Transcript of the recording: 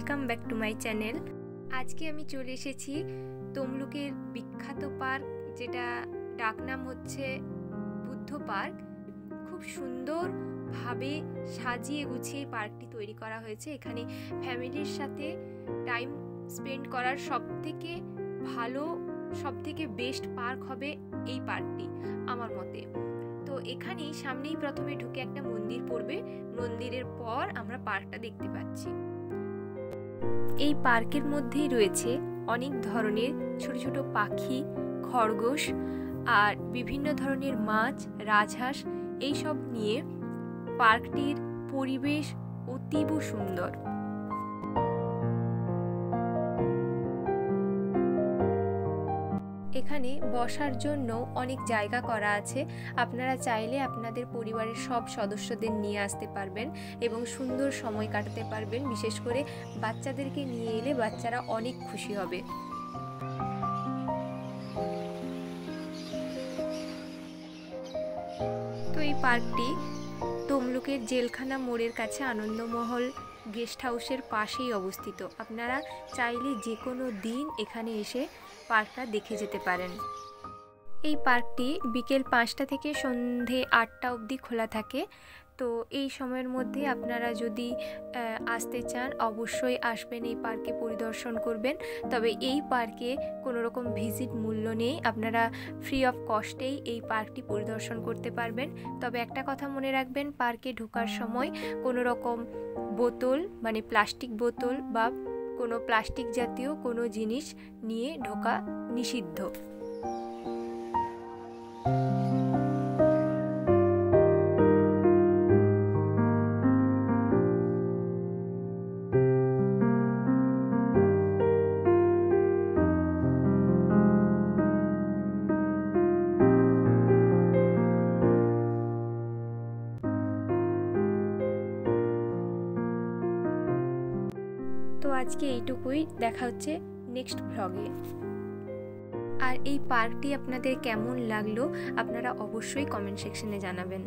Welcome back to my channel. আজকে আমি চলে এসেছি তমলুকের বিখ্যাত পার্ক, যেটা ডাকনাম হচ্ছে বুদ্ধ পার্ক। খুব সুন্দরভাবে সাজিয়ে গুছিয়ে পার্কটি তৈরি করা হয়েছে। এখানে ফ্যামিলির সাথে টাইম স্পেন্ড করার সবথেকে ভালো, সবথেকে বেস্ট পার্ক হবে এই পার্কটি আমার মতে। তো এখানেই সামনেই প্রথমে ঢুকে একটা মন্দির পড়বে, মন্দিরের পর আমরা পার্কটা দেখতে পাচ্ছি। এই পার্কের মধ্যেই রয়েছে অনেক ধরনের ছোট ছোট পাখি, খরগোশ আর বিভিন্ন ধরনের মাছ, রাজহাঁস, এইসব নিয়ে পার্কটির পরিবেশ অতীব সুন্দর। এখানে বসার জন্য অনেক জায়গা করা আছে। আপনারা চাইলে আপনাদের পরিবারের সব সদস্যদের নিয়ে আসতে পারবেন এবং সুন্দর সময় কাটাতে পারবেন। বিশেষ করে বাচ্চাদেরকে নিয়ে এলে বাচ্চারা অনেক খুশি হবে। তো এই পার্কটি তমলুকের জেলখানা মোড়ের কাছে আনন্দমহল গেস্ট হাউসের পাশেই অবস্থিত। আপনারা চাইলে যে কোনো দিন এখানে এসে পার্কটা দেখে যেতে পারেন। এই পার্কটি বিকেল 5টা থেকে সন্ধে 8টা অবধি খোলা থাকে। তো এই সময়ের মধ্যে আপনারা যদি আসতে চান অবশ্যই আসবেন, এই পার্কে পরিদর্শন করবেন। তবে এই পার্কে কোনো রকম ভিজিট মূল্য নেই, আপনারা ফ্রি অফ কস্টেই এই পার্কটি পরিদর্শন করতে পারবেন। তবে একটা কথা মনে রাখবেন, পার্কে ঢোকার সময় কোনো রকম বোতল মানে প্লাস্টিক বোতল বা কোনো প্লাস্টিক জাতীয় কোনো জিনিস নিয়ে ঢোকা নিষিদ্ধ। তো আজকে এইটুকুই, দেখা হচ্ছে নেক্সট ব্লগে। আর এই পার্কটি আপনাদের কেমন লাগলো আপনারা অবশ্যই কমেন্ট সেকশনে জানাবেন।